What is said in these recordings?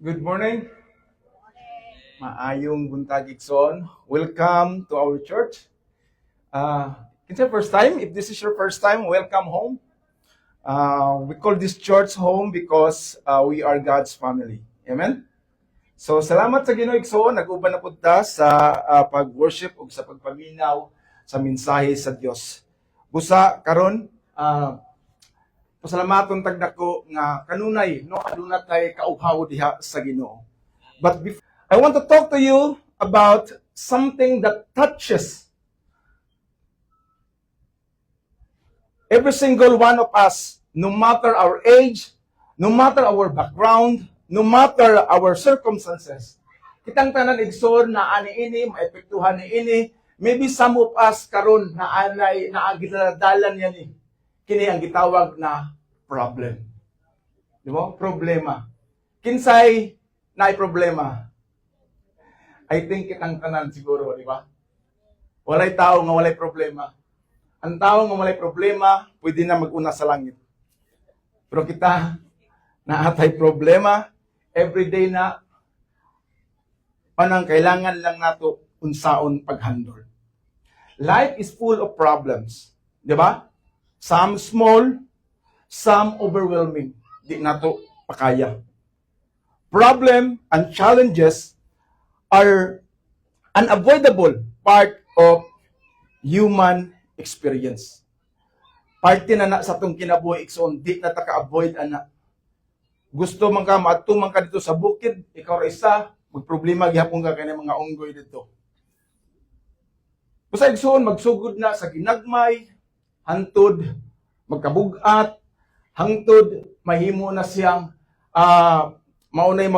Good morning. Maayong buntag igsoon. Welcome to our church. It's your first time. If this is your first time, welcome home. We call this church home because we are God's family. Amen? So, salamat sa Ginoo igsoon. Nag-uban na punta sa pag-worship ug sa pagpaminaw sa mensahe sa Dios. Busa karon pasalamaton tagdako nga kanunay no aduna tay kaughaw diha sa Ginoo. But I want to talk to you about something that touches every single one of us, no matter our age, no matter our background, no matter our circumstances. Kitang tanan igsoon na ani ini maepektuhan ni ini. Maybe some of us karon na anay naagidadalan yan ni. Kini ang gitawag na problem. Di ba? Problema. Kinsay na problema? I think kitang tanan siguro, di ba? Walay tao nga walay problema. Ang tao nga walay problema, pwede na mag-una sa langit. Pero kita, naatay problema, everyday na, panang kailangan lang nato unsaon pag-handle. Life is full of problems. Di ba? Some small, some overwhelming. Di nato pakaya. Problem and challenges are unavoidable part of human experience. Parte na sa itong kinabuhi igsoon, di na ta ka-avoid ana. Gusto man ka maadto man ka dito sa bukid, ikaw ra isa, magproblema gihapon ka kani mga unggoy dito. Busa igsoon magsugod na sa ginagmay, hantod magkabugat, hangtod mahimo na siyang maunay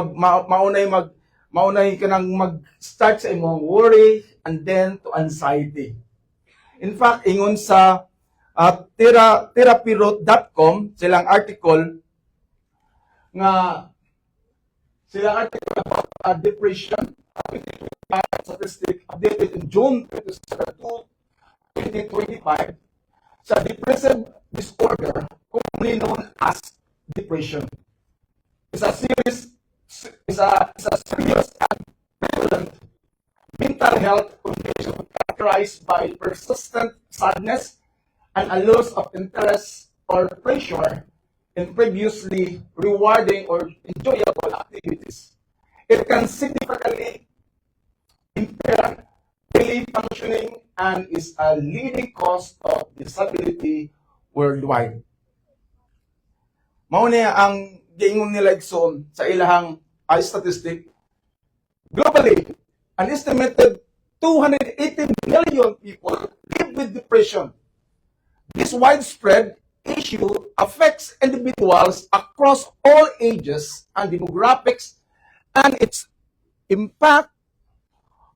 kanang mag-start sa imong worry and then to anxiety. In fact, ingon sa therapyrot.com silang article about depression, statistic updated in June 2025 sa depressive disorder, commonly known as depression. It's a serious and prevalent mental health condition characterized by persistent sadness and a loss of interest or pressure in previously rewarding or enjoyable activities. It can significantly impair daily functioning and is a leading cause of disability worldwide. Mao niya ang giingon nila igsoon sa ilahang statistic. Globally, an estimated 280 million people live with depression. This widespread issue affects individuals across all ages and demographics, and its impact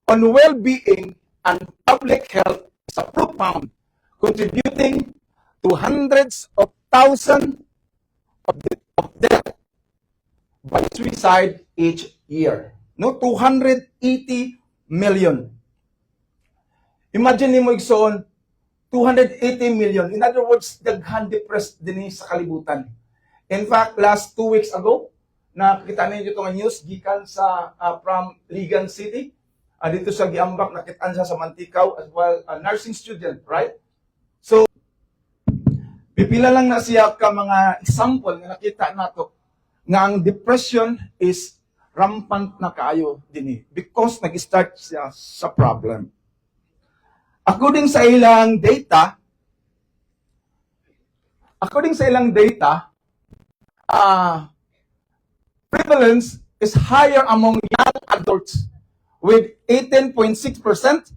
on well-being and public health is profound, contributing to hundreds of thousands of deaths by suicide each year. No, 280 million. Imagine mo igsoon, 280 million. In other words, daghan depressed din sa kalibutan. In fact, last 2 weeks ago, nakita ninyo itong news gikan sa from Ligan City. Dito sa Giambak, nakitaan siya sa Mantikaw as well, a nursing student, right? So, pipila lang na siya ka mga example na nakita nato nga ang depression is rampant na kaayo dinhi because nag-start siya sa problem. According sa ilang data, prevalence is higher among young adults with 18.6%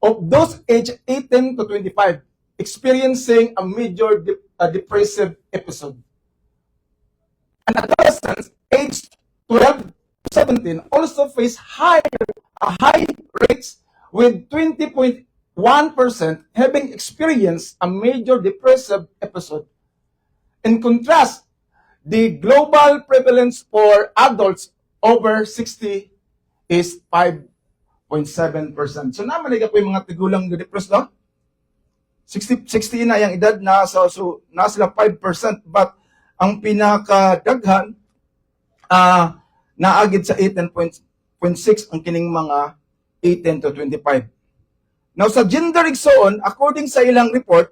of those aged 18 to 25 experiencing a major depressive episode. And adolescents aged 12 to 17 also face high rates with 20.1% having experienced a major depressive episode. In contrast, the global prevalence for adults over 60 is 5.7%. So naman po yung mga tigulang depressed, no? 60 na yung edad na so nasa sila 5%, but ang pinakadaghan naagid sa 18.6 ang kining mga 18 to 25. Now sa gender igsoon, according sa ilang report,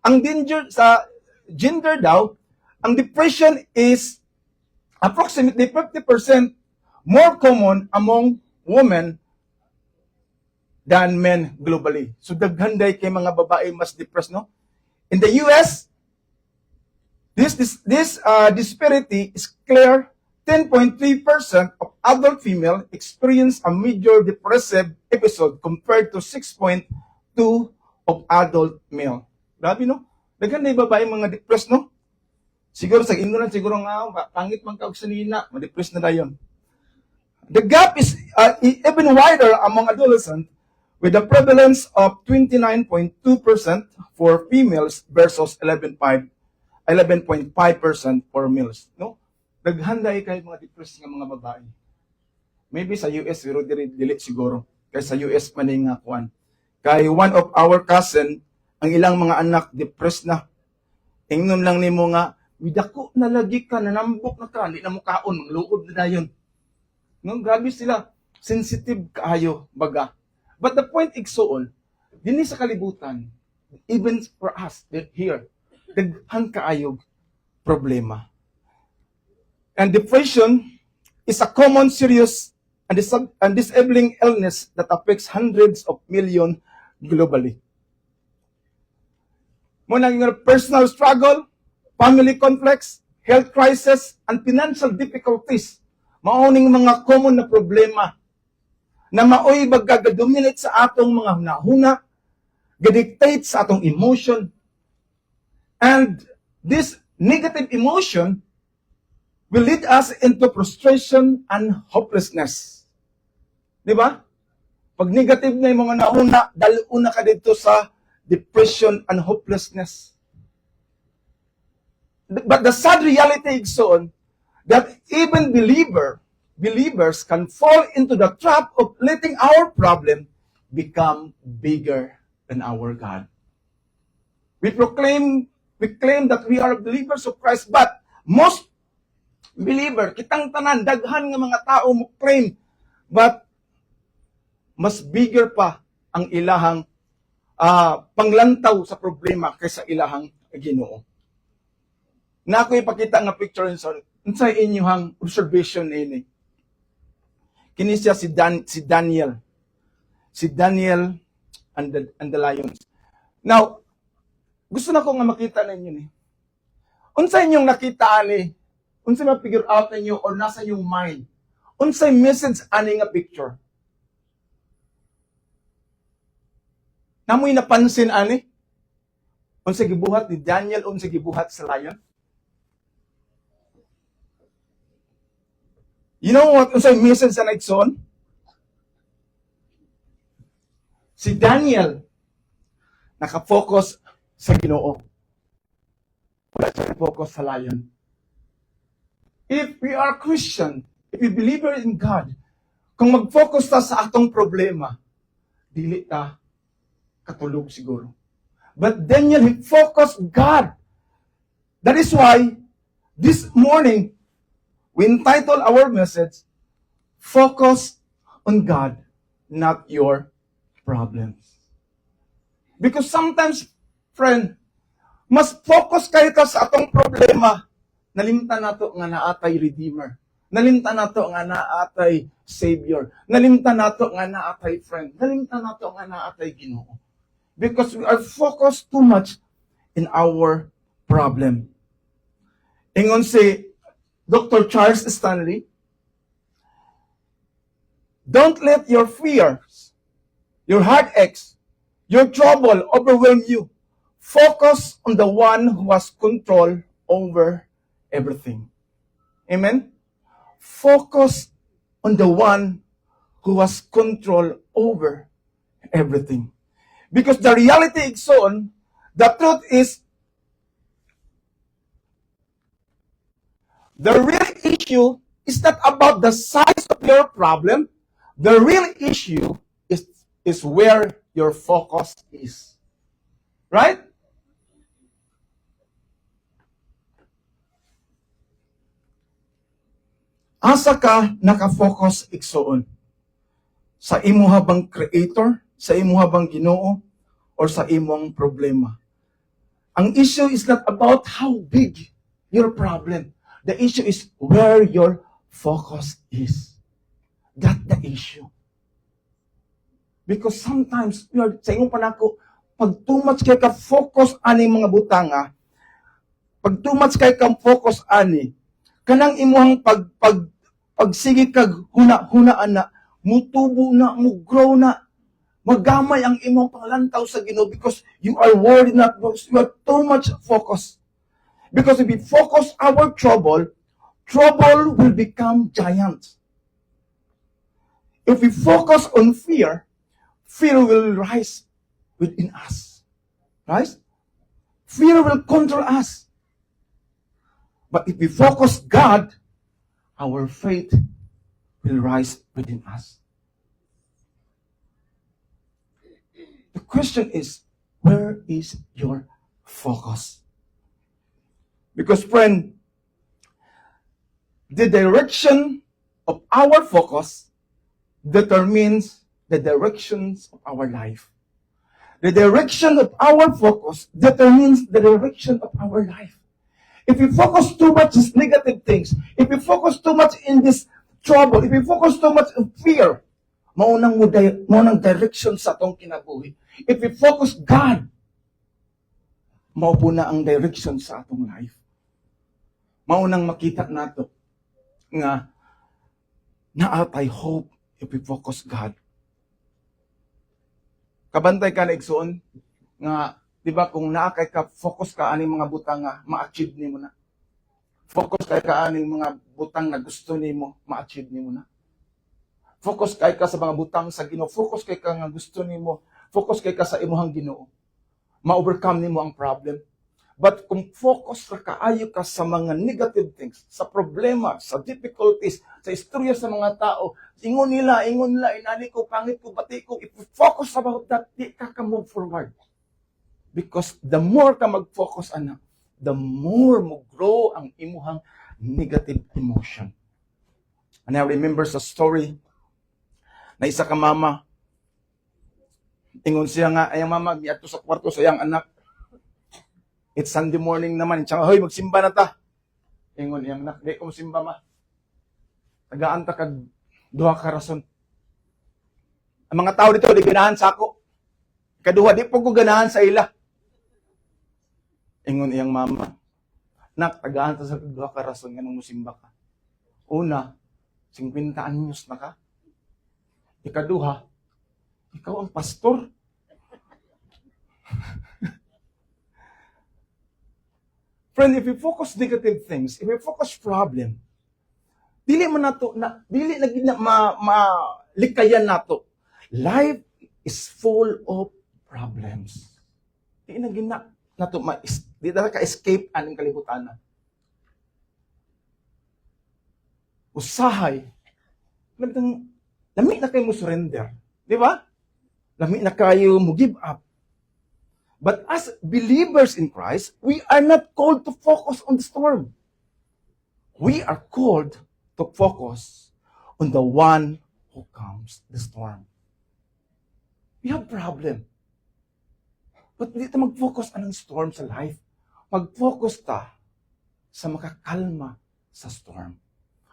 ang danger sa gender daw, ang depression is approximately 50% more common among women than men globally. So daghanday kay mga babae mas depressed, no? In the US, this disparity is clear. 10.3% of adult female experience a major depressive episode compared to 6.2% of adult male. Grabe, no? Daghanday babae mga depressed, no? Siguro sa ignorant, siguro nga, pangit man kaog sa nina, ma-depressed na dayon. The gap is even wider among adolescents, with a prevalence of 29.2% for females versus 11.5% for males. No? Daghanday kay mga depressed nga mga babae. Maybe sa US, pero dili siguro. Kaya sa US man nga kuan. Kay one of our cousin, ang ilang mga anak depressed na. Ingnon lang nimo nga, widako na lagi ka, nanambok na ka, hindi na mo kaon, mangluod na dayon. No, grabe sila. Sensitive kaayo, baga. But the point igsoon, dinhi sa kalibutan, even for us here, daghan kaayog problema. And depression is a common, serious, and disabling illness that affects hundreds of millions globally. Muna yung personal struggle, family conflicts, health crisis, and financial difficulties, mauning mga common na problema na maoy magagadominate sa atong mga hunahuna, gadictate sa atong emotion, and this negative emotion will lead us into frustration and hopelessness. Di ba? Pag negative na yung mga nahuna, daluna ka dito sa depression and hopelessness. But the sad reality is so that even believers can fall into the trap of letting our problem become bigger than our God. We claim that we are believers of Christ, but most believer, kitang tanan, daghan nga mga tao mo claim, but mas bigger pa ang ilahang panglantaw sa problema kaysa ilahang Ginoo. Na ako ipakita nga picture sa inyong observation ini. Kini siya si Daniel. Si Daniel and the lions. Now, gusto na ko nga makita ninyo ni. Unsa inyong nakita ani? Unsa ma-figure out ninyo or nasa inyong mind? Unsay message ani nga picture? Namoy napansin ani? Unsay gibuhat ni Daniel, unsay gibuhat sa lion? You know what unsay message sa nagson? Si Daniel nakafocus sa Ginoo. Wala siya focus sa lion. If we are Christian, if we believe in God, kung mag-focus ta sa atong problema, dili ta katulog siguro. But Daniel, he focused God. That is why, this morning, we entitled our message, Focus on God, not your problems. Because sometimes, friend, mas focus kayo ta sa atong problema, nalimtan nato nga naatay Redeemer. Nalimtan nato nga naatay Savior. Nalimtan nato nga naatay friend. Nalimtan nato nga naatay Ginoo. Because we are focused too much in our problem. Ingon si Dr. Charles Stanley, don't let your fears, your heartaches, your trouble overwhelm you. Focus on the one who has control over everything. Amen? Focus on the one who has control over everything. Because the reality is on, the truth is, the real issue is not about the size of your problem. The real issue is where your focus is. Right? Asa ka nakafocus igsoon? Sa imo habang creator, sa imo habang Ginoo, or sa imong problema? Ang issue is not about how big your problem. The issue is where your focus is. That's the issue. Because sometimes, sa imong panako, pag too much kay ka focus ani mga butanga, pag too much kay ka focus ani, kanang imuhang pagsigi kag huna-hunaan na, mutubo na, mugrow na, magamay ang imong panglantaw sa Ginoo because you are worried not because you have too much focus. Because if we focus our trouble will become giant. If we focus on fear will rise within us. Right? Fear will control us. But if we focus God, our faith will rise within us. The question is, where is your focus? Because, friend, the direction of our focus determines the directions of our life. The direction of our focus determines the direction of our life. If we focus too much on negative things, if we focus too much in this trouble, if we focus too much on fear, maunang direction sa atong kinabuhi. If we focus God, maupo na ang direction sa atong life. Maunang makita nato nga naatay hope if we focus God. Kabantay ka na igsoon nga, di ba, kung naakay ka, focus ka aning mga butang nga ma-achieve nimo na. Focus kay ka aning mga butang na gusto nimo, ma-achieve nimo na. Focus kay ka sa mga butang sa Ginoo, focus kay ka nga gusto nimo, focus kay ka sa imong Ginoo. Ma-overcome nimo ang problem. But kung focus ka kaayo ka sa mga negative things, sa problema, sa difficulties, sa istorya sa mga tao, ingon nila, inani ko, pangit ko, bati ko, if you focus about that, di ka move forward. Because the more ka mag-focus, anak, the more mo grow ang imuhang negative emotion. And I remember sa story na isa ka mama, ingon siya nga, ayang mama, miadto sa kwarto sa iyang anak. It's Sunday morning naman. Tsaka, hoy, magsimba na ta. Ingon iyang anak, di ko magsimba ma. Tagaan ta kag duha ka rason. Ang mga tao dito, di ganahan sa ako. Kaduha, di po ko ganahan sa ila. Ingon iyang mama, nak, tagaan ta sa duha ka rason nga nung musimba ka. Una, 50 anyos na ka. Ikaduha, ikaw ang pastor. Friend, if we focus negative things, if we focus problem, dili na malikayan nato. Life is full of problems. Di na nato di na ka-escape aning kalibutan na. Usahay, lami na kayo mo surrender. Di ba? Lami na kayo mo give up. But as believers in Christ, we are not called to focus on the storm. We are called to focus on the one who calms the storm. We have problem. But hindi ta mag-focus anong storm sa life. Mag-focus ta sa makakalma sa storm.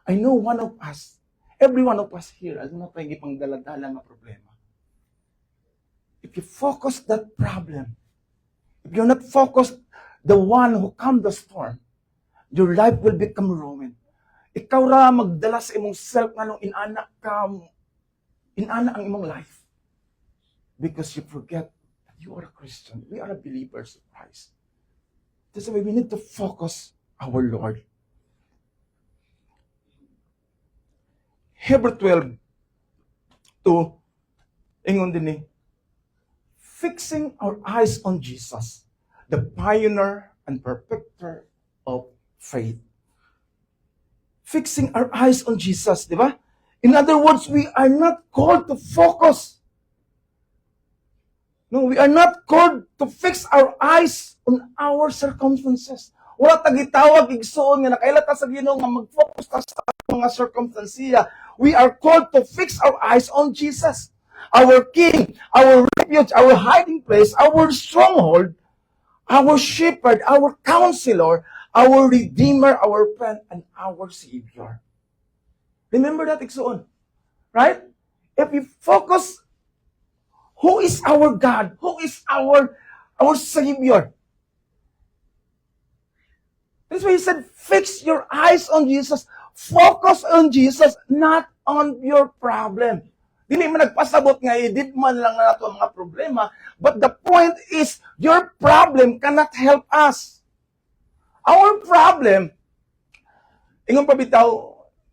I know one of us, every one of us here, ano na tayo ipang daladala nga problema. If you focus that problem, if you're not focused, the one who calmed the storm, your life will become ruined. Ikaw ra magdala sa imong self nga nung inana ang imong life. Because you forget that you are a Christian. We are believers of Christ. That's why we need to focus our Lord. Hebrews 12:2, ingon din ni, fixing our eyes on Jesus, the pioneer and perfecter of faith. Fixing our eyes on Jesus, di ba? In other words, we are not called to focus. No, we are not called to fix our eyes on our circumstances. Wala tagitawag igsoon nga nakailata sa Ginoo nga mag-focus ta sa mga circumstances. We are called to fix our eyes on Jesus, our King, our refuge, our hiding place, our stronghold, our shepherd, our counselor, our redeemer, our friend, and our Savior. Remember that, igsoon. Right? If we focus, who is our God? Who is our Savior? That's why he said, fix your eyes on Jesus. Focus on Jesus, not on your problem. Dili man nagpasabot nga, edit man lang na ito ang mga problema. But the point is, your problem cannot help us. Our problem, ingon pabitaw,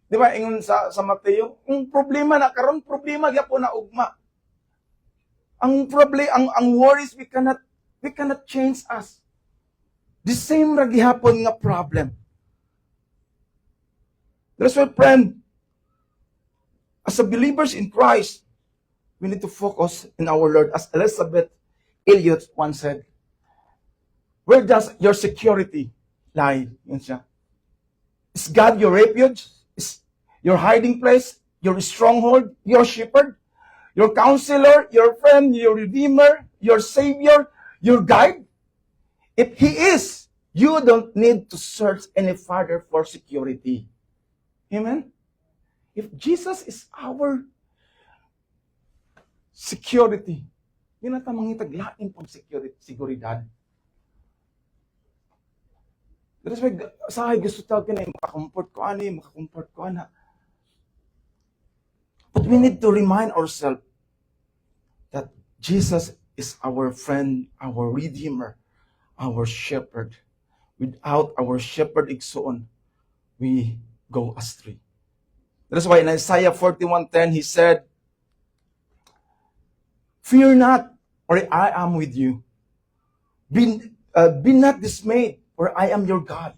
di ba, ingon sa Mateo, yung problema na karon, problema gyapon na ugma. Ang worries, we cannot change us. The same ra gihapon nga problem. That's why, friend, as a believers in Christ, we need to focus in our Lord. As Elizabeth Elliot once said, where does your security lie? Yun siya. Is God your refuge? Is your hiding place? Your stronghold? Your shepherd? Your counselor? Your friend? Your redeemer? Your savior? Your guide? If He is, you don't need to search any further for security. Amen? If Jesus is our security, yun na tamang itaglain pang seguridad. That's why, sa gusto tawag ka na, makakomfort ko ana. But we need to remind ourselves that Jesus is our friend, our redeemer, our shepherd. Without our shepherd igsoon, we go astray. That's why in Isaiah 41:10, he said, fear not, for I am with you. Be not dismayed, for I am your God.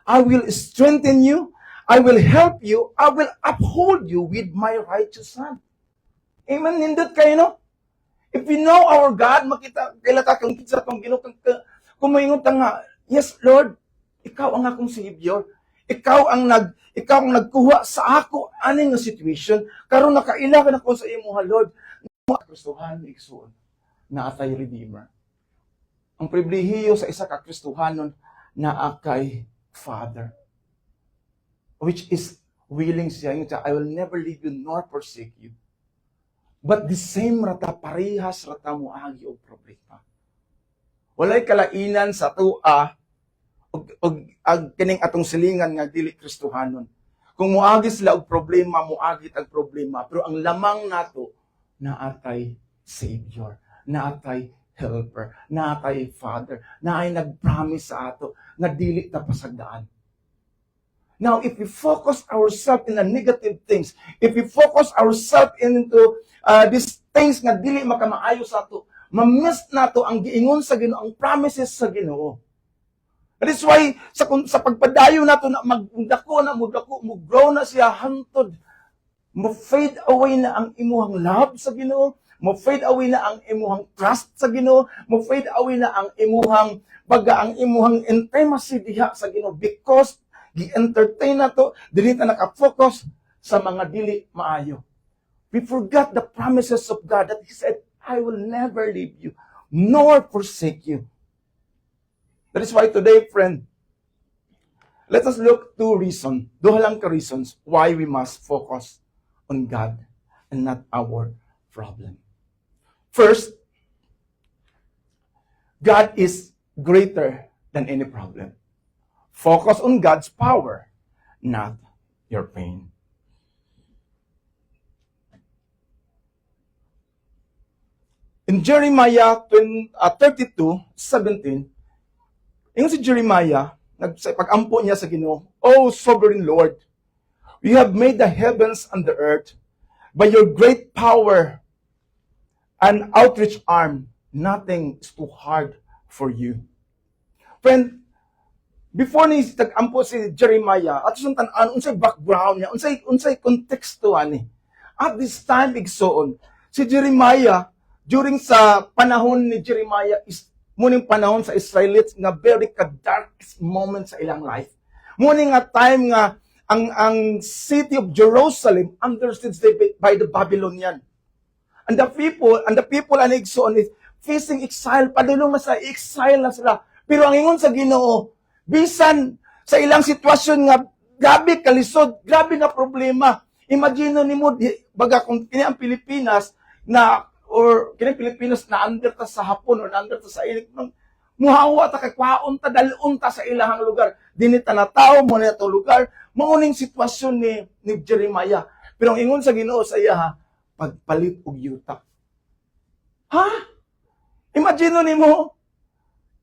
I will strengthen you. I will help you. I will uphold you with my righteous hand. Amen. Nindot kayo, no? If we know our God, makita, kailata kang kitsa kang Ginoo, kumaingon ta nga, yes, Lord, ikaw ang akong Savior. Ikaw ang nagkuha sa ako aning nga situation. Karon nakailangan ako sa imo, Lord. Mo Kristohan igsoon na atay redeemer. Ang pribilehiyo sa isa ka Kristohanon na akay Father, which is willing siya yung I will never leave you nor forsake you. But the same rata parehas rata mo agi og problema. Walay kalainan sa tua og kining atong silingan nga dili Kristohanon. Kung moagi sila og problema, moagit ang problema, pero ang lamang nato naatay Savior, naatay Helper, naatay Father, naay nagpromise sa ato nga dili ta pasagdaan. Now, if we focus ourselves in the negative things, if we focus ourselves into these things nga dili makamaayo sa ato, ma-miss nato ang giingon sa Ginoo, ang promises sa Ginoo. That is why sa pagpadayo nato na magdako na mo-grow na siya hangtod, mo-fade away na ang imuhang love sa Ginoo, mo-fade away na ang imuhang trust sa Ginoo, mo-fade away na ang imuhang intimacy diha sa Ginoo, because gi-entertain nato, dili ta naka-focus sa mga dili maayo. We forgot the promises of God that He said, I will never leave you, nor forsake you. That is why today, friend, let us look two reasons, duha lang ka reasons why we must focus on God and not our problem. First, God is greater than any problem. Focus on God's power, not your pain. In Jeremiah 32:17, yung si Jeremiah, pag-ampo niya sa Ginoo, O sovereign Lord, you have made the heavens and the earth by your great power and outreach arm. Nothing is too hard for you. Friend, before ni tag-ampo si Jeremiah, at suntan-an, unsay background niya, unsay konteksto ani. At this time, igsoon, si Jeremiah, during sa panahon ni Jeremiah is muning panahon sa Israelites nga very ka-darkest moment sa ilang life. Muning nga time nga ang city of Jerusalem under siege by the Babylonian. And the people and Igsoon is facing exile, padulong na sa exile na sila. Pero ang ingon sa Ginoo, bisan sa ilang sitwasyon nga grabe kalisod, grabe nga problema. Imagine nimo baga kung kini ang Pilipinas na under ta sa hapon or under ta sa init nang muhawa ta kay kwaon ta dalon ta sa ilahang lugar. Dinhi ta na tawo mo na to lugar, mauning sitwasyon ni Jeremiah. Pero ang ingon sa Ginoo sa iya, pagpalit og yuta. Ha? Imagine nimo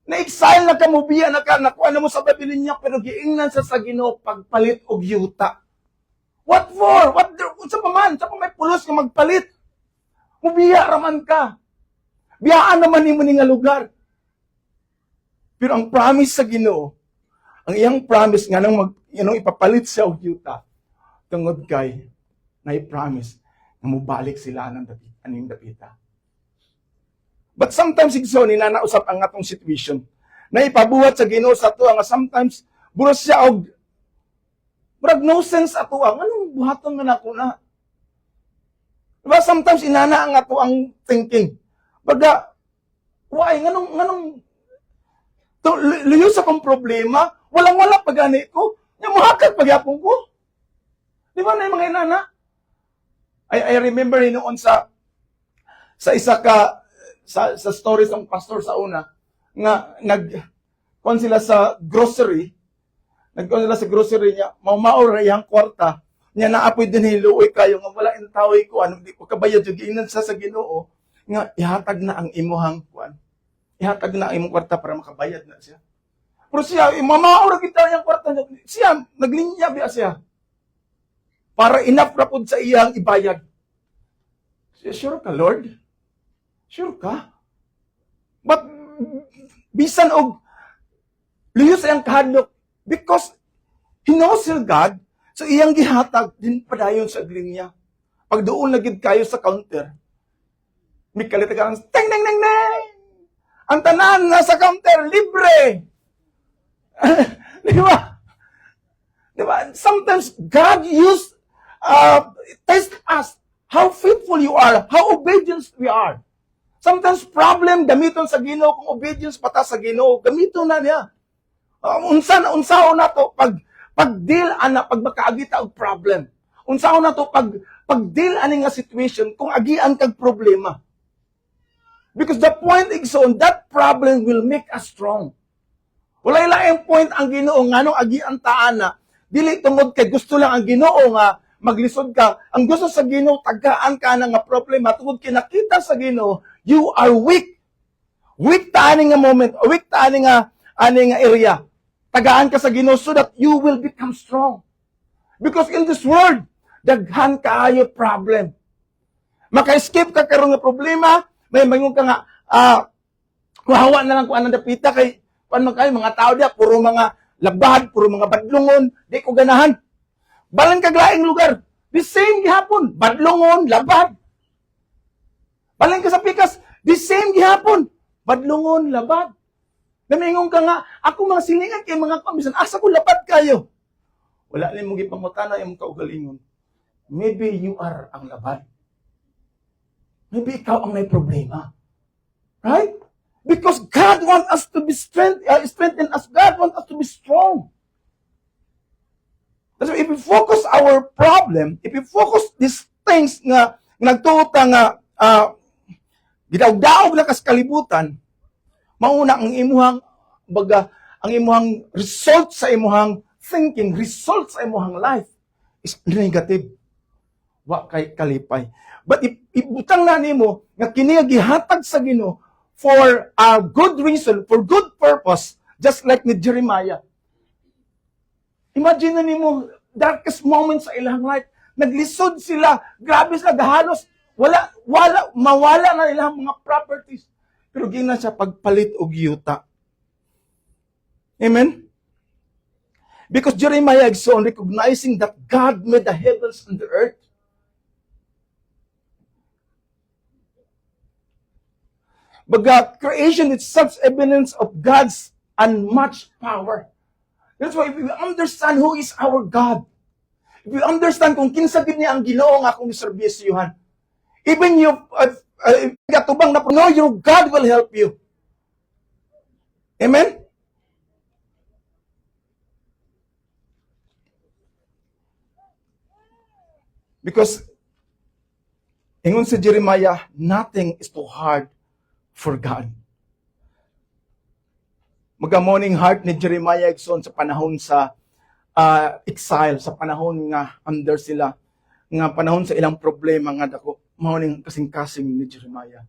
na-exile na kamubiya na nakuha na mo sa Babylonia pero giingnan sa Ginoo pagpalit og yuta. What for? Sa paman? Sa may pulos ka magpalit? Mubiya raman ka. Biyaan naman nimo ni nga lugar. Pero ang promise sa Ginoo, ang iyang promise nga nang ipapalit siya og yuta, tungod kay na i-promise na mubalik sila ng aning dapita. But sometimes igsoon nanausap ang atong situation na ipabuhat sa Ginoo sa ato nga sometimes buros siya og murag no sense ato anong buhaton nga nako na. Diba sometimes inana ang ato ang thinking. Baga why nganong to luyo sa kong problema, walang-wala pagani ko, nya muhakag pagyapon ko. Di ba na yung mga inana? I remember noon sa isa ka sa stories ng pastor sa una nga kon sila sa grocery niya maumaor iyang kwarta niya naapoy din hiluoy kayo nga wala in tawoy ko ano di ko kabayad jud giingnan sa Ginoo nga ihatag na ang imuhang kuan ihatag na ang imong kwarta para makabayad na siya pero siya mamaor kita iyang kwarta siya naglinya biya siya para enough ra pud sa iyang ibayad. Sure ka, Lord? Sure ka? But bisan og liyo sa iyang kahadlok because he knows your God, so iyang gihatag din padayon sa linya. Pag doon lagid kayo sa counter, may kalitagan, teng teng teng teng. Ang tanan nasa counter libre. Di ba? Di ba? Sometimes God test us how faithful you are, how obedient we are. Sometimes problem gamiton sa Ginoo kung obedience pata sa Ginoo, gamiton na niya. Unsaon na to pag-deal ana pag makaagita og problem. Unsaon na to pag-deal ani nga situation kung agian kag problema. Because the point igsoon that problem will make us strong. Walay laing point ang Ginoo nganong agian ta ana dili tungod kay gusto lang ang Ginoo nga maglisod ka. Ang gusto sa Ginoo tagaan ka na nga problema tungod kinakita sa Ginoo you are weak. Weak ta ani nga moment, weak ta ani nga area. Tagaan ka sa Ginoo so that you will become strong. Because in this world, daghan kaayo problem. Maka-escape ka karon nga problema, may mangon ka nga kuhawa na lang kung anong dapita kay paano kayo mga tao dia puro mga labad, puro mga badlungon, di ko ganahan. Balan kag laing lugar. The same gihapon. Badlungon, labad. Balan ka sa pikas. The same gihapon. Badlungon, labad. Namingon ka nga, ako mga silingan kay mga kamisan, asa ko labad kayo. Wala na mong ipangutana yung kaugalingon. Maybe you are ang labad. Maybe ikaw ang may problema. Right? Because God wants us to be strengthen us. God wants us to be strong. So if we focus our problem, if we focus these things nga nagtuta nga gidaog-daog na kas kalibutan, mauna ang imuhang result sa imuhang thinking, result sa imuhang life is negative. Wa kay kalipay. But if ibutang na nimo nga kini gihatag sa Ginoo for a good reason, for good purpose, just like ni Jeremiah. Imagine na nimo darkest moments sa ilang life. Naglisod sila, grabe sila, gahalos, mawala na ilang mga properties. Pero gina siya pagpalit og yuta. Amen? Because Jeremiah is so recognizing that God made the heavens and the earth. Baga, creation is such evidence of God's unmatched power. That's why if we understand who is our God, if we understand kung kinsa gid niya ang Ginoo nga akong giserbisyuhan, even you, katubang na know your God will help you. Amen? Because, ingon si Jeremiah, nothing is too hard for God. Magamoning heart ni Jeremiah igsoon sa panahon sa exile, sa panahon nga under sila, nga panahon sa ilang problema nga dako, maoning kasing-kasing ni Jeremiah.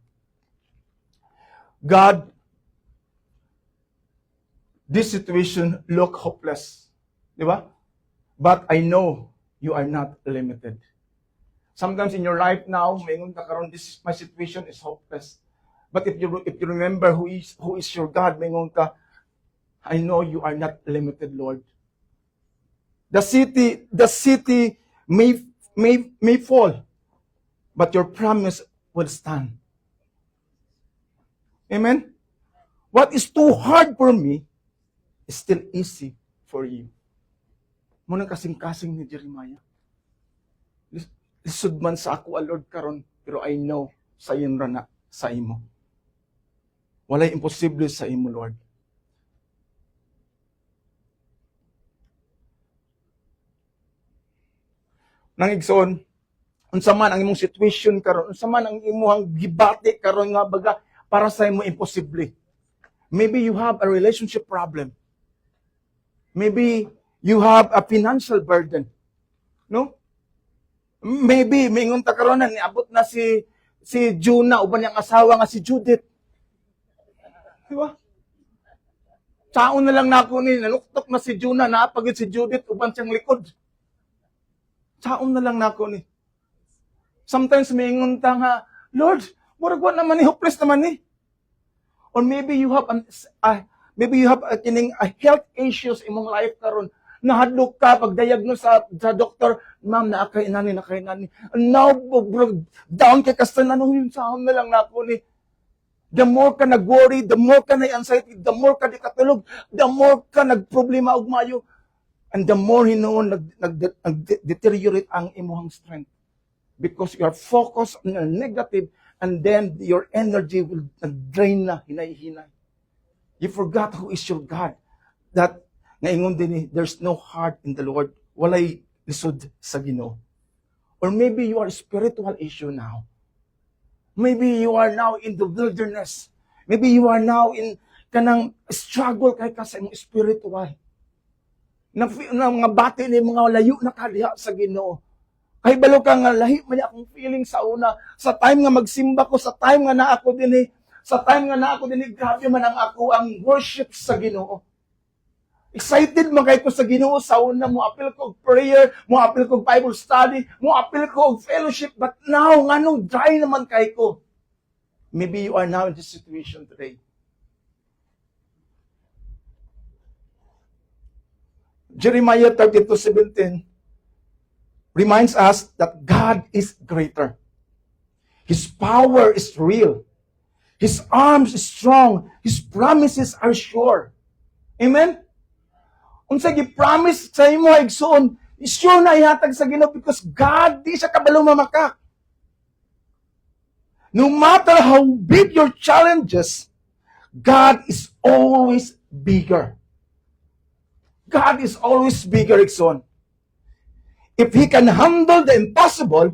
God, this situation look hopeless. Di ba? But I know you are not limited. Sometimes in your life now, mayroon ka karon, my situation is hopeless. But if you remember who is your God, mayroon ka, I know you are not limited, Lord. The city may fall, but your promise will stand. Amen? What is too hard for me is still easy for you. Muna kasing-kasing ni Jeremiah. Lisod man sa ako, Lord, karon, pero I know sa iyon rana sa imo. Walay imposible sa imo, Lord. Nangigsoon, unsa man ang imong situation karon, unsa man ang imong gibati karon nga baga para sa imo imposible. Maybe you have a relationship problem. Maybe you have a financial burden. No? Maybe mingon ta karon na niabot na si Juna uban niyang asawa nga si Judith. Di ba? Taon na lang nako ni nanuktok na si Juna, naapagid si Judith uban siyang likod. Taon na lang nako ni. Sometimes mingon ta nga, Lord, murag wa naman ni hopeless naman ni. Or maybe you have a health issues imong life karon. Nahadlok ka pag-diagnose sa doktor, ma'am, nakay nani. And now, down kay kastanan, yun sahon na lang na ako ni. The more ka nag-worry, the more ka na-anxiety, the more ka di katulog, the more ka nag-problema og mayo, and the more hinoon nag-deteriorate ang imuhang strength. Because you are focused on the negative, and then your energy will drain na, hinay-hinay. You forgot who is your God. That ngayon din, there's no heart in the Lord. Walay lisod sa Ginoo. Or maybe you are a spiritual issue now. Maybe you are now in the wilderness. Maybe you are now in kanang struggle kay ka sa imong spiritual. Na mga bati ni mga layo na kadiha sa Ginoo. Kay balo ka nga lahi man akong feeling sa una, sa time nga magsimba ko, sa time nga naa ako dinhi, grabe man ang ako ang worship sa Ginoo. Excited man kay ko sa Ginoo sa una, mo apil ko og prayer, mo apil ko og Bible study, mo apil ko og fellowship, but now nganong dry naman kay ko. Maybe you are now in this situation today. Jeremiah 32:17 reminds us that God is greater. His power is real. His arms is strong. His promises are sure. Amen? Unsa gi-promise sa imo igsoon, sure na ihatag sa Ginoo because God di siya kabalo mamakak. No matter how big your challenges, God is always bigger. God is always bigger, igsoon. If He can handle the impossible,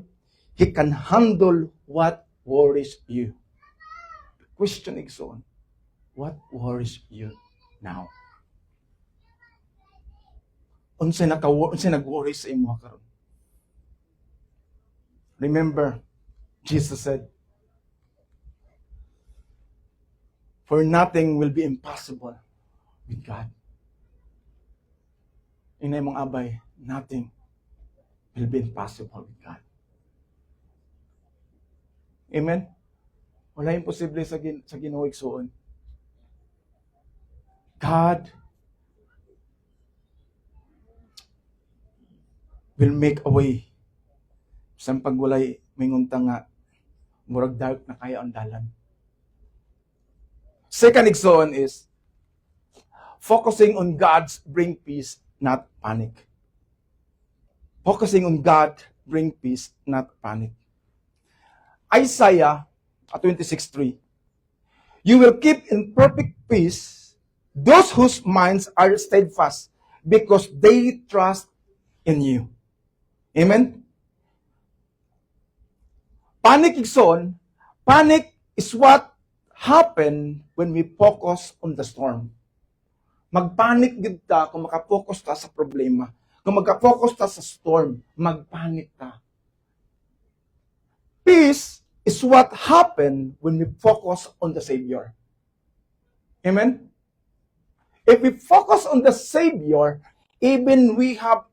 He can handle what worries you. The question, igsoon, what worries you now? Unsay nag-worry sa imo karon? Remember, Jesus said, for nothing will be impossible with God. Inay mong abay, nothing will be impossible with God. Amen? Wala imposible sa Ginoo igsoon. God will make a way. Sa pagwalay, may ngunta nga, murag dark na kaya ang dalan. Second igsoon is focusing on God's bring peace, not panic. Focusing on God bring peace, not panic. Isaiah 26:3. You will keep in perfect peace those whose minds are steadfast because they trust in you. Amen? Panic is what happen when we focus on the storm. Magpanic gid ta kung makapokus ta sa problema. Kung magka-focus ta sa storm, magpanic ta. Peace is what happen when we focus on the Savior. Amen? If we focus on the Savior, even we have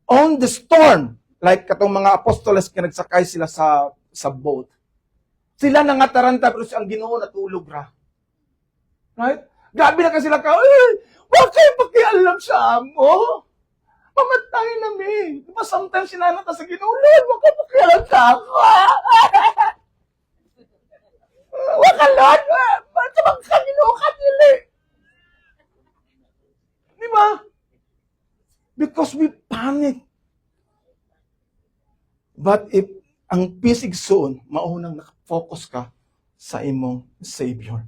on the storm, like katong mga apostoles kinagsakay sila sa boat. Sila nangataranta pero ang Ginoo natulog ra. Right? Grabe na kasi sila ka, wag kayo pakialam sa amo. Mamatay na mi. Diba sometimes sinanata sa Ginoo, Lord, wag kayo pakialam sa ako. Wag ka, Lord. Ba't ka Ginoo ka dili? Diba? Because we panic. But if ang peace igsoon, maunang nakafocus ka sa imong Savior.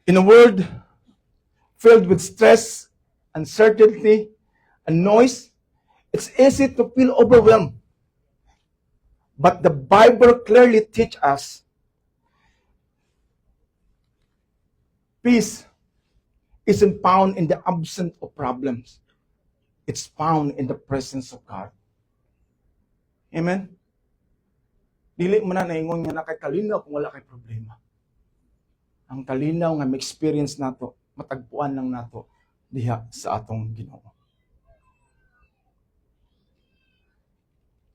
In a world filled with stress, uncertainty, and noise, it's easy to feel overwhelmed. But the Bible clearly teaches us peace isn't found in the absence of problems. It's found in the presence of God. Amen? Dili mo na naingon nga na kay kalinaw kung wala kay problema. Ang kalinaw nga ma-experience nato, matagpuan lang nato diha sa atong Ginoo.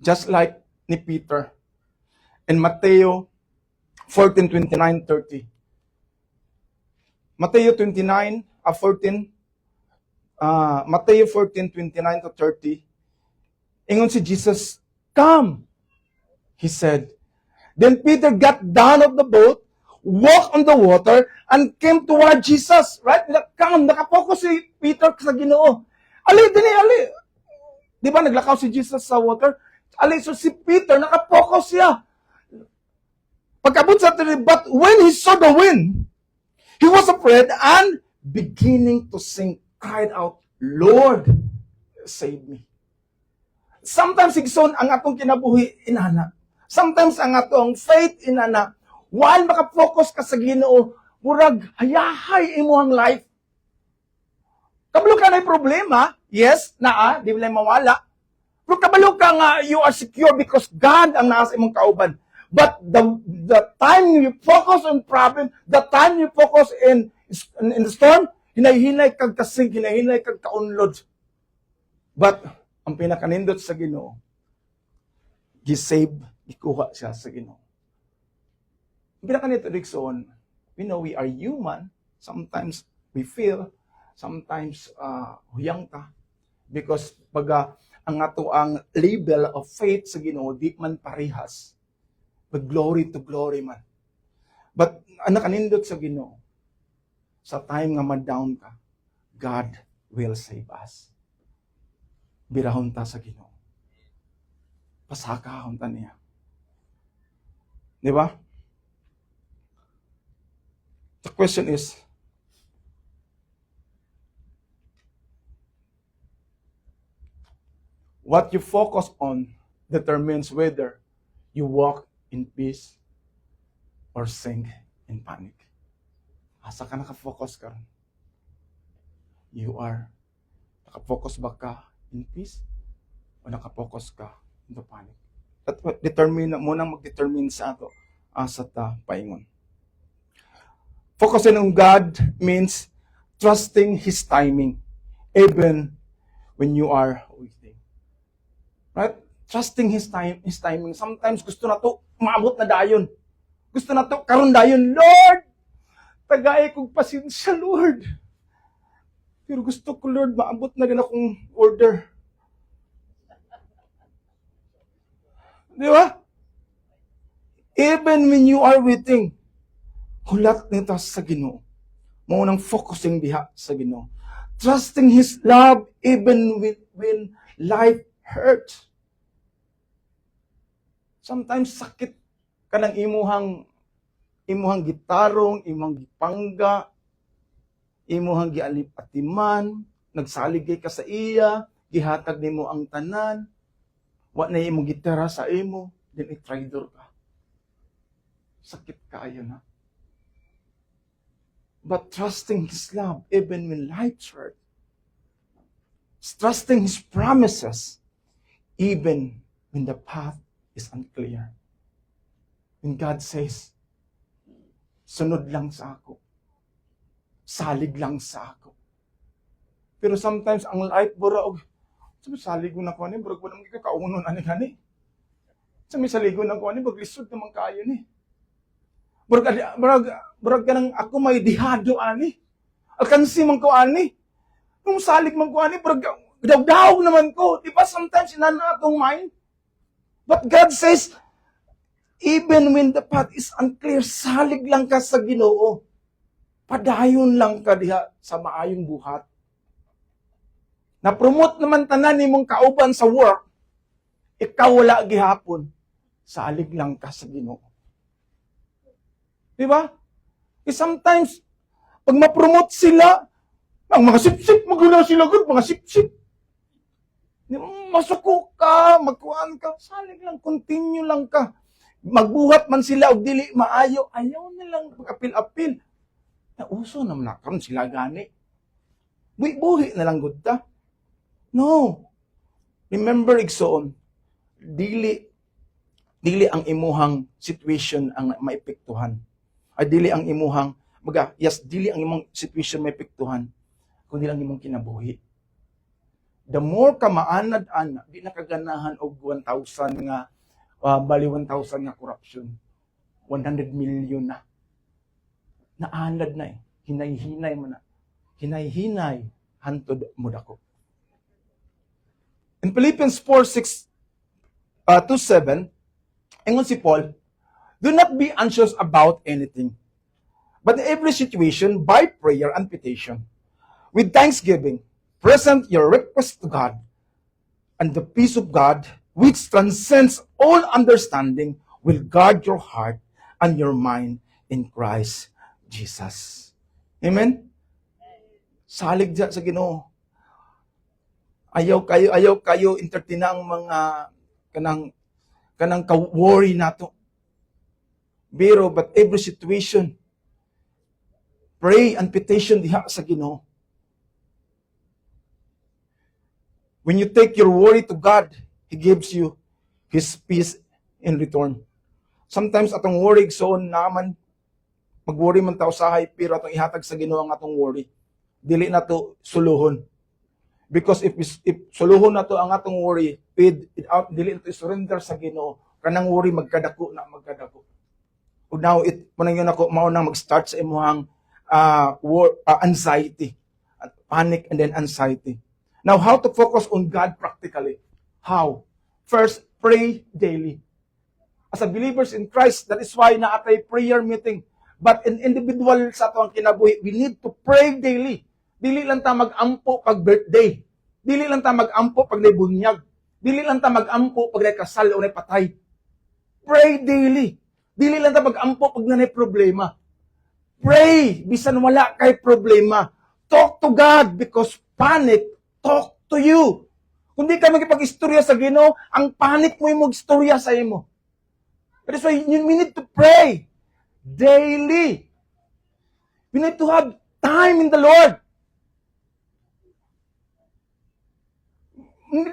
Just like ni Peter in Mateo 14:29-30. Mateo 14:29-30. Ingon si Jesus, "Come," he said. Then Peter got down of the boat, walked on the water, and came toward Jesus. Right? Come, nakapokus si Peter sa Ginoo. Ali. Di ba naglakaw si Jesus sa water? Ali, so si Peter, nakapokus siya. Pagkabot sa tiri, but when he saw the wind, he was afraid and beginning to sink, cried out, "Lord, save me." Sometimes, igsoon, ang atong kinabuhi, inana. Sometimes, ang atong faith, inana. While makafocus ka sa Ginoo, murag hayahay imuhang life. Kabalo ka na problema, yes, di wala mawala. Pero kabalo ka nga, you are secure because God ang nasa imong kauban. But the time you focus on problem, the time you focus in the storm, hinay-hinay kag kasing, hinay-hinay kag kaunlod. But, ang pinakanindot sa Ginoo, gisave, ikuha siya sa Ginoo. Pinakanito, Rickson, we know we are human. Sometimes we feel, sometimes huyang ta. Because pag ang ato ang label of faith sa Ginoo, di man parehas. But glory to glory man. But ang nakanindot sa Ginoo, sa time nga ma-down ka, God will save us. Birahon ta sa Ginoo. Pasakahon ta niya. Di ba? The question is, what you focus on determines whether you walk in peace or sink in panic. Asa ka nakafocus ka ron? You are nakafocus ba ka in peace o nakafocus ka in the panic? That munang mag-determine sa ato asa ta paingon. Focusing on God means trusting His timing even when you are waiting. Right? Trusting His timing. Sometimes gusto na to maabot na dayon. Gusto na to karon dayon, Lord. Tagay kong pasensya, Lord. Pero gusto ko, Lord, maabot na din akong order. Di ba? Even when you are waiting, hulat nito sa Ginoo. Maunang focusing diha sa Ginoo. Trusting His love even when life hurts. Sometimes sakit ka ng imuhang gitarong, imuhang gipangga, imuhang gialip-atiman, nagsaligay ka sa iya, gihatag nimo ang tanan, wa na imong gitara sa imo, then i-traidor ka. Sakit kaayo na. But trusting His love, even when life's hurt. Trusting His promises, even when the path is unclear. When God says, sunod lang sa ako. Salig lang sa ako. Pero sometimes, ang life, bura, salig mo na ko, burag mo naman kakaunon, ani-hani. May saligo na ko, baglisod naman kayo ni. Burag ka nang ako may dihado, ani. Alkansi man ko, ani. Kung salig man ko, ani, burag daw naman ko. Diba sometimes, inana akong mind. But God says, even when the path is unclear, salig lang ka sa Ginoo. Padayon lang ka diha sa maayong buhat. Na-promote naman tanan nimong kauban sa work, ikaw wala gihapon, salig lang ka sa Ginoo. Diba? Sometimes, pag ma-promote sila, ang mga sip-sip, magula sila good, mga sip-sip. Masuko ka, magkuhan ka, salig lang, continue lang ka. Magbuhat man sila o dili maayo, ayaw nilang pag-apil-apil. Nauso naman na karon sila gani. Buhi na lang gud ta. No. Remember igsoon, dili ang imuhang situation ang maepektuhan. Ay dili ang imuhang dili ang imong situation maepektuhan kundi lang imong kinabuhi. The more ka maanad-ana, di na kaganahan og 1,000 nga bali 1,000 nga corruption. 100 million na. Naanad na eh. Hinay-hinay mo na. Hinay-hinay, hantod mo dako. In Philippians 4:6 to 7, ingon si Paul, do not be anxious about anything, but in every situation, by prayer and petition, with thanksgiving, present your request to God, and the peace of God, which transcends all understanding, will guard your heart and your mind in Christ Jesus. Amen? Salig dyan sa Ginoo. Ayaw kayo entertain ang mga kanang ka-worry nato. But every situation, pray and petition diha sa Ginoo. When you take your worry to God, He gives you His peace in return. Sometimes atong worry so naman mag-worry man ta usahay pero atong ihatag sa Ginoo ang atong worry. Dili na to suluhon. Because if suluhon na to ang atong worry, paid it out, dili na to surrender sa Ginoo, kanang worry magkadako. O now munang yun ako mao nang mag-start sa imuhang anxiety, panic and then anxiety. Now, how to focus on God practically? How? First, pray daily. As a believers in Christ, that is why naatay prayer meeting. But in individual sa ato ang kinabuhi, we need to pray daily. Dili lang ta mag-ampo pag birthday. Dili lang ta mag-ampo pag bunyag. Dili lang ta mag-ampo pag kasal o patay. Pray daily. Dili lang ta mag-ampo pag nanay problema. Pray, bisan wala kay problema. Talk to God because panic talk to you. Kung di ka magipag-istorya sa Ginoo, ang panic mo yung mag-istorya sa imo. That is why we need to pray daily. We need to have time in the Lord.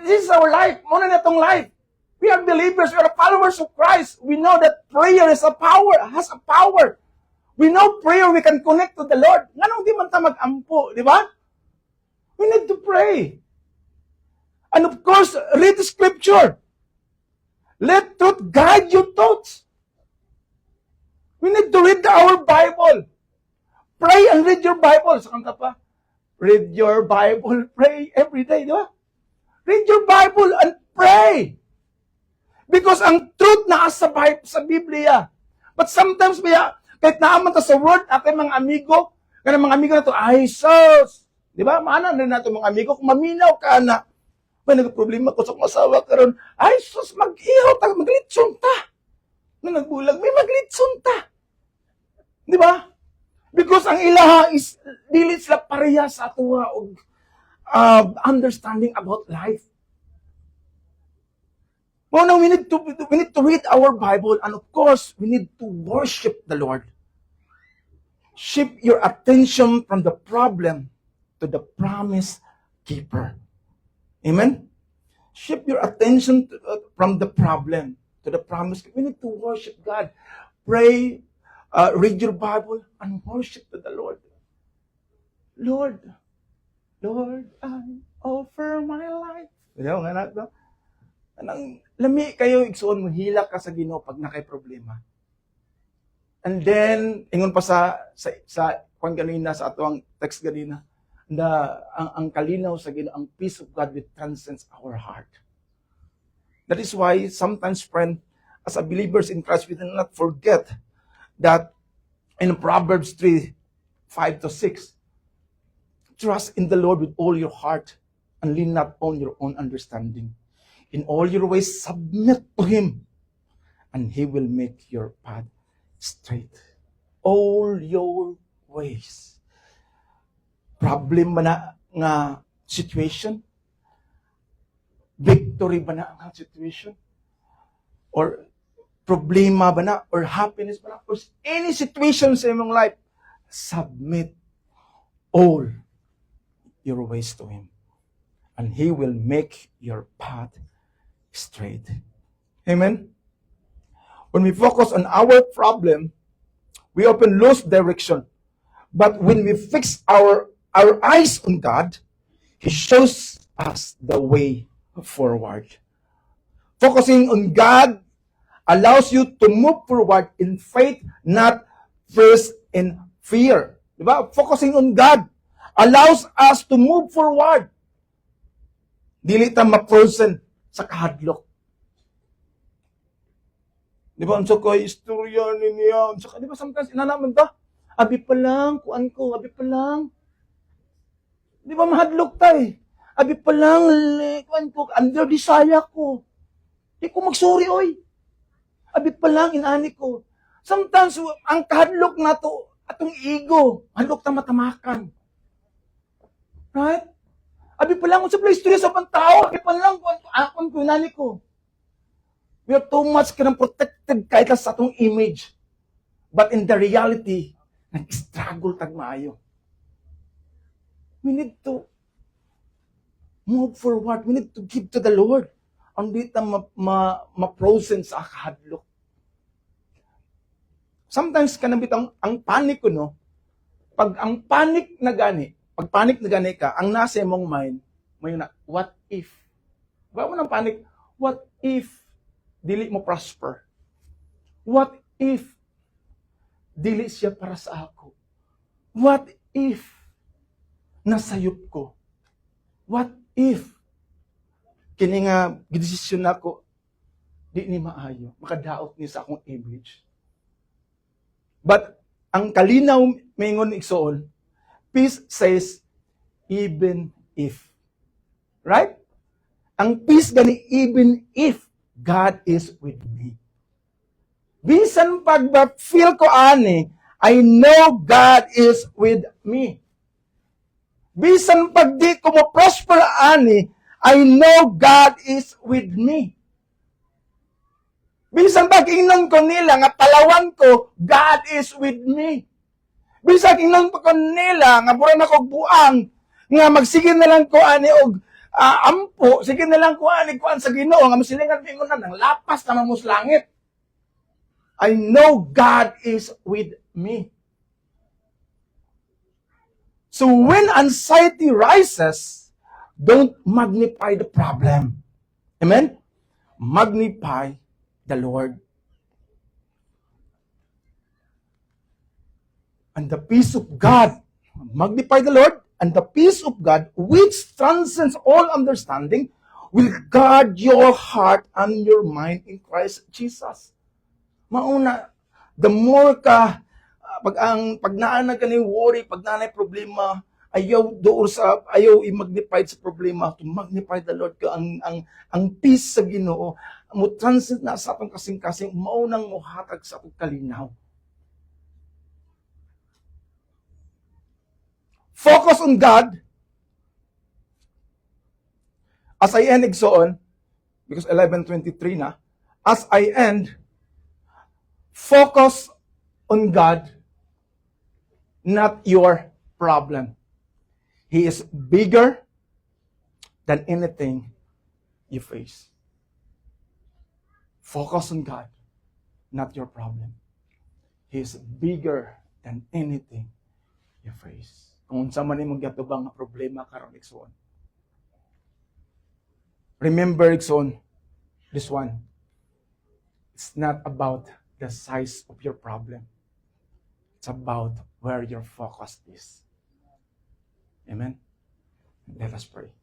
This is our life. Muna na itong life. We are believers. We are followers of Christ. We know that prayer is a power, has a power. We know prayer, we can connect to the Lord. Nganong di man ta mag-ampo, di ba? We need to pray. And of course, read the scripture. Let truth guide your thoughts. We need to read our Bible. Pray and read your Bible. Sa kanta pa, read your Bible, pray every day, di ba? Read your Bible and pray. Because ang truth na sa Biblia, But sometimes, kahit naaman ta sa word, atay mga amigo, kaya mga amigo na to, ay, sus! Di ba? Maanan rin nato mga amigo, kung maminaw ka na, may nagproblema ko sa kong asawa karon, ay, sus, mag-ihaw ta, maglitson ta. Nung nagbulag, may maglitson ta. Di ba? Because ang ilaha is, dili sila pareha sa atuwa og understanding about life. Well, now we need to read our Bible, and of course, we need to worship the Lord. Shift your attention from the problem to the promise keeper. Amen? Shift your attention from the problem to the promise keeper. We need to worship God. Pray, read your Bible, and worship to the Lord. Lord, I offer my life. Ano nga na? Anang lami kayo igsuon mo hila ka sa Ginoo pag nakay problema. And then ingon pa sa kung ganina sa atong text ganina na ang kalinaw sa Ginoo, ang peace of God which transcends our heart. That is why sometimes, friend, as a believers in Christ, we do not forget that in Proverbs 3:5-6, trust in the Lord with all your heart and lean not on your own understanding. In all your ways, submit to Him, and He will make your path straight. All your ways. Problem ba na nga situation? Victory ba na nga situation? Or problema ba na? Or happiness ba na? Or any situation sa imong life, submit all your ways to Him, and He will make your path straight. Amen? When we focus on our problem, we often lose direction. But when we fix our eyes on God, He shows us the way forward. Focusing on God allows you to move forward in faith, not first in fear. Diba? Focusing on God allows us to move forward. Dili ta ma-frozen sa kahadlok. Di ba? Ang sakay, istorya niya. Di ba, sometimes, inanaman ta? Abi pa lang, kuan ko, abi pa lang. Di ba, mahadlok tayo? Abi pa lang, kuan ko, under desire ko. Di ko magsuri, oy. Abi pa lang, inani ko. Sometimes, ang kahadlok na to, atong ego, hadlok ta matamakan. Right? Abi pa lang, sa place to sa pantao, abi pa lang, akon ko, inani ko. We are too much protected kahit sa atong image. But in the reality, nag-struggle tag maayo. We need to move forward. We need to give to the Lord. Hindi ta ma-frozen sa kahadlok. Sometimes kanabit ang panic ko, no? Pag panic na gani ka, ang nasa imong mind, may na, what if? Bago ng panic, what if dili mo prosper? What if dili siya para sa ako? What if nasayop ko? What if kini nga gidesisyon nako di ni maayo, makadaot ni sa akong image? But ang kalinaw mingon igsoon, peace says even if. Right? Ang peace gani even if God is with me. Bisan pag feel ko ani, I know God is with me. Bisan pag di ko mo-prosper ani, I know God is with me. Bisan pag ingnon ko nila nga palawan ko, God is with me. Bisan ingnon ko nila nga buran ako buang nga magsige na lang ko ani og ampo, sige na lang kuan sa Ginoo nga masilingan pingon na ng lapas na mamus langit. I know God is with me. So when anxiety rises, don't magnify the problem. Amen? Magnify the Lord. And the peace of God, magnify the Lord, and the peace of God, which transcends all understanding, will guard your heart and your mind in Christ Jesus. Mauna, The more ka, pag naanag ka ni worry, pag naanay problema, ayaw i-magnify sa problema, to magnify the Lord ka, ang peace sa Ginoo, mo transit na sa atong kasing-kasing, maunang mo hatag sa atong kalinaw. Focus on God. As I end igsoon, because 11:23 na, as I end, focus on God, not your problem. He is bigger than anything you face. Focus on God, not your problem. He is bigger than anything you face. Kung sa man imong gatubang nga problema karon igsoon. Remember igsoon, this one. It's not about the size of your problem. It's about where your focus is. Amen? Let us pray.